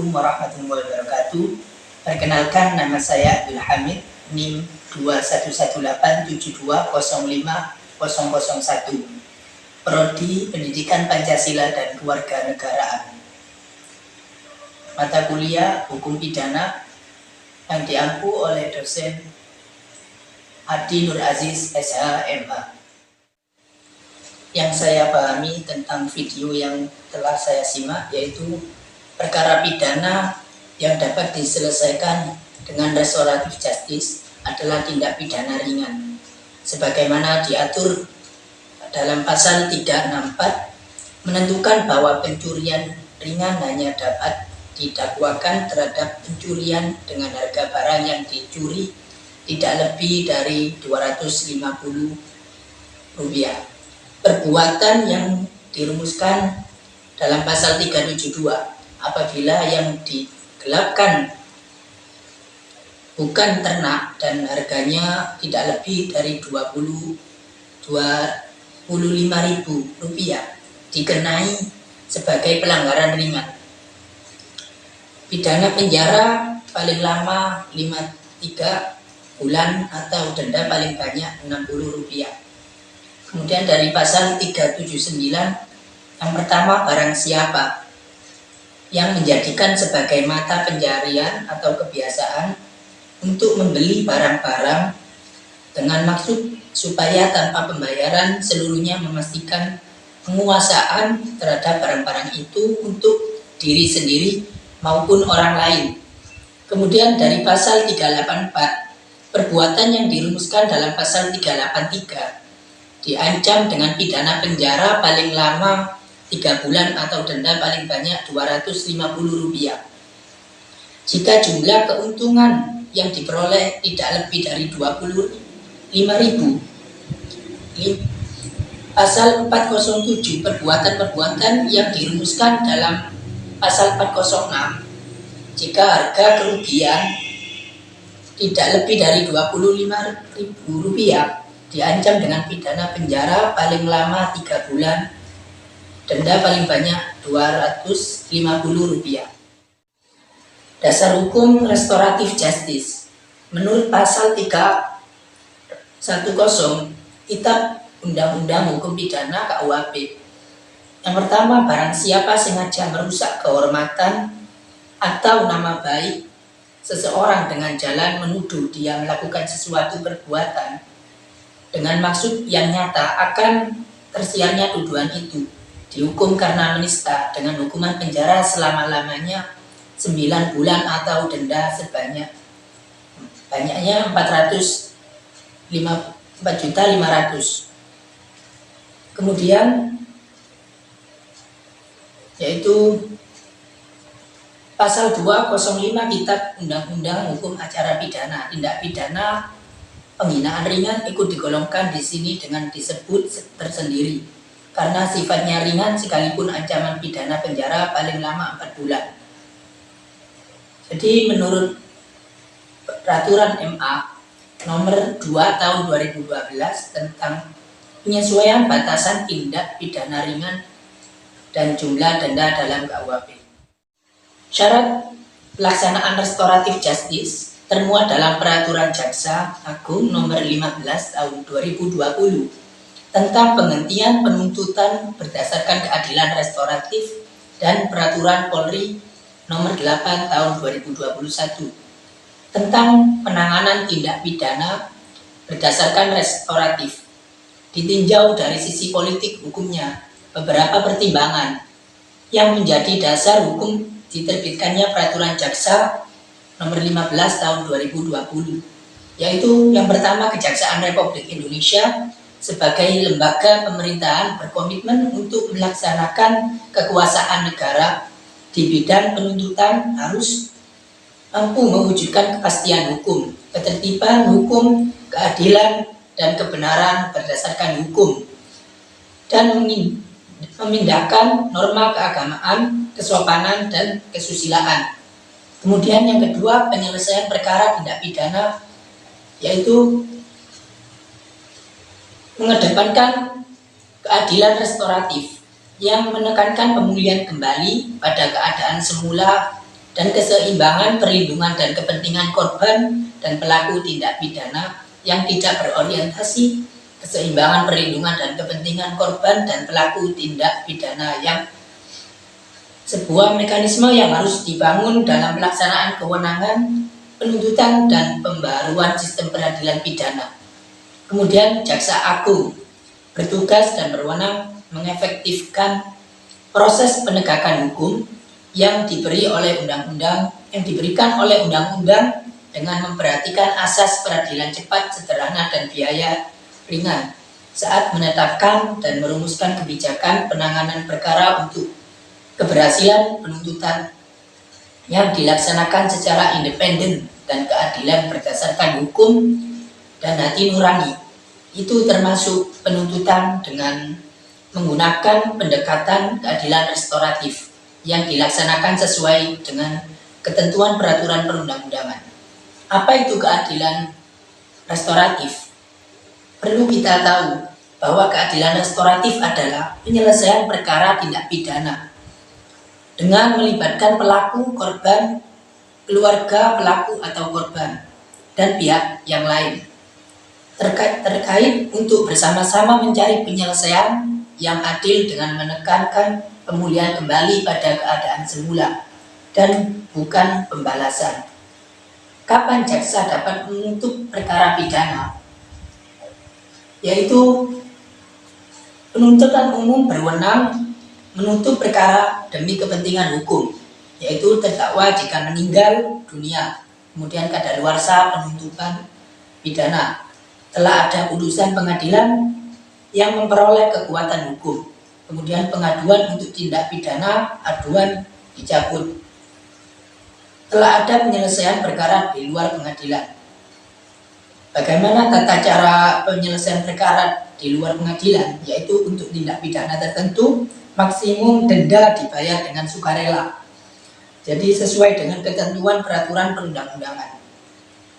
Assalamualaikum warahmatullahi wabarakatuh. Perkenalkan, nama saya Abdul Hamid, NIM 211872050001, Prodi Pendidikan Pancasila dan Kewarganegaraan. Mata kuliah Hukum Pidana yang diampu oleh dosen Adi Nur Aziz SH MA. Yang saya pahami tentang video yang telah saya simak yaitu perkara pidana yang dapat diselesaikan dengan restoratif justice adalah tindak pidana ringan sebagaimana diatur dalam pasal 364 menentukan bahwa pencurian ringan hanya dapat didakwakan terhadap pencurian dengan harga barang yang dicuri tidak lebih dari Rp250. Perbuatan yang dirumuskan dalam pasal 372 apabila yang digelapkan bukan ternak dan harganya tidak lebih dari Rp25.000 dikenai sebagai pelanggaran ringan. Pidana penjara paling lama 3 bulan atau denda paling banyak Rp60. Kemudian dari pasal 379 yang pertama, barang siapa yang menjadikan sebagai mata pencarian atau kebiasaan untuk membeli barang-barang dengan maksud supaya tanpa pembayaran seluruhnya memastikan penguasaan terhadap barang-barang itu untuk diri sendiri maupun orang lain. Kemudian dari pasal 384, perbuatan yang dirumuskan dalam pasal 383 diancam dengan pidana penjara paling lama 3 bulan atau denda paling banyak Rp250 jika jumlah keuntungan yang diperoleh tidak lebih dari Rp25.000. Pasal 407, perbuatan-perbuatan yang dirumuskan dalam pasal 406 jika harga kerugian tidak lebih dari Rp25.000 diancam dengan pidana penjara paling lama 3 bulan, denda paling banyak Rp250. Dasar hukum restoratif justice. Menurut pasal 310 Kitab Undang-Undang Hukum Pidana KUHP. Yang pertama, barang siapa sengaja merusak kehormatan atau nama baik seseorang dengan jalan menuduh dia melakukan sesuatu perbuatan dengan maksud yang nyata akan tersiarnya tuduhan itu, dihukum karena menista dengan hukuman penjara selama-lamanya 9 bulan atau denda banyaknya 4.500.000. Kemudian yaitu pasal 205 Kitab Undang-Undang Hukum Acara Pidana, tindak pidana penghinaan ringan ikut digolongkan di sini dengan disebut tersendiri karena sifatnya ringan sekalipun ancaman pidana penjara paling lama 4 bulan. Jadi menurut peraturan MA nomor 2 tahun 2012 tentang penyesuaian batasan tindak pidana ringan dan jumlah denda dalam KUHP. Syarat pelaksanaan restoratif justice termuat dalam Peraturan Jaksa Agung Nomor 15 Tahun 2020 tentang penghentian penuntutan berdasarkan keadilan restoratif dan Peraturan Polri Nomor 8 Tahun 2021 tentang penanganan tindak pidana berdasarkan restoratif. Ditinjau dari sisi politik hukumnya, beberapa pertimbangan yang menjadi dasar hukum diterbitkannya Peraturan Jaksa Nomor 15 Tahun 2020, yaitu yang pertama, Kejaksaan Republik Indonesia sebagai lembaga pemerintahan berkomitmen untuk melaksanakan kekuasaan negara di bidang penuntutan harus mampu mewujudkan kepastian hukum, ketertiban hukum, keadilan, dan kebenaran berdasarkan hukum, dan memindahkan norma keagamaan, kesopanan, dan kesusilaan. Kemudian yang kedua, penyelesaian perkara tindak pidana yaitu mengedepankan keadilan restoratif yang menekankan pemulihan kembali pada keadaan semula dan keseimbangan perlindungan dan kepentingan korban dan pelaku tindak pidana yang tidak berorientasi keseimbangan perlindungan dan kepentingan korban dan pelaku tindak pidana yang sebuah mekanisme yang harus dibangun dalam pelaksanaan kewenangan penuntutan dan pembaruan sistem peradilan pidana. Kemudian Jaksa Agung bertugas dan berwenang mengefektifkan proses penegakan hukum yang diberikan oleh undang-undang dengan memperhatikan asas peradilan cepat, sederhana, dan biaya ringan saat menetapkan dan merumuskan kebijakan penanganan perkara untuk keberhasilan penuntutan yang dilaksanakan secara independen dan keadilan berdasarkan hukum dan hati nurani. Itu termasuk penuntutan dengan menggunakan pendekatan keadilan restoratif yang dilaksanakan sesuai dengan ketentuan peraturan perundang-undangan. Apa itu keadilan restoratif? Perlu kita tahu bahwa keadilan restoratif adalah penyelesaian perkara tindak pidana dengan melibatkan pelaku, korban, keluarga pelaku atau korban, dan pihak yang lain terkait untuk bersama-sama mencari penyelesaian yang adil dengan menekankan pemulihan kembali pada keadaan semula dan bukan pembalasan. Kapan jaksa dapat menuntut perkara pidana? Yaitu penuntutan umum berwenang menuntut perkara demi kepentingan hukum, yaitu terdakwa jika meninggal dunia, kemudian kadaluarsa penuntutan pidana, telah ada putusan pengadilan yang memperoleh kekuatan hukum, kemudian pengaduan untuk tindak pidana, aduan dicabut, telah ada penyelesaian perkara di luar pengadilan. Bagaimana tata cara penyelesaian perkara di luar pengadilan? Yaitu untuk tindak pidana tertentu maksimum denda dibayar dengan sukarela. Jadi sesuai dengan ketentuan peraturan perundang-undangan.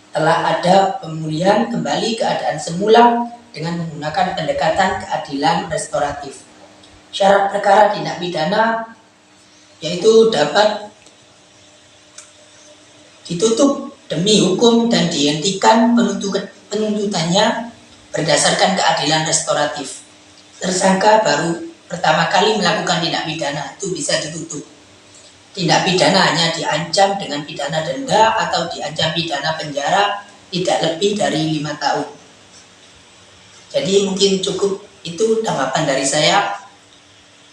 Telah ada pemulihan kembali keadaan semula dengan menggunakan pendekatan keadilan restoratif. Syarat perkara tindak pidana yaitu dapat ditutup demi hukum dan dihentikan penuntutannya berdasarkan keadilan restoratif. Tersangka baru pertama kali melakukan tindak pidana itu bisa ditutup. Tindak pidana hanya diancam dengan pidana denda atau diancam pidana penjara tidak lebih dari 5 tahun. Jadi mungkin cukup itu tanggapan dari saya.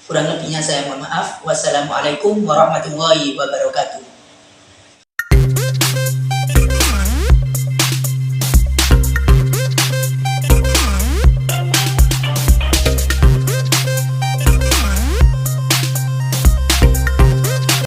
Kurang lebihnya saya mohon maaf. Wassalamualaikum warahmatullahi wabarakatuh.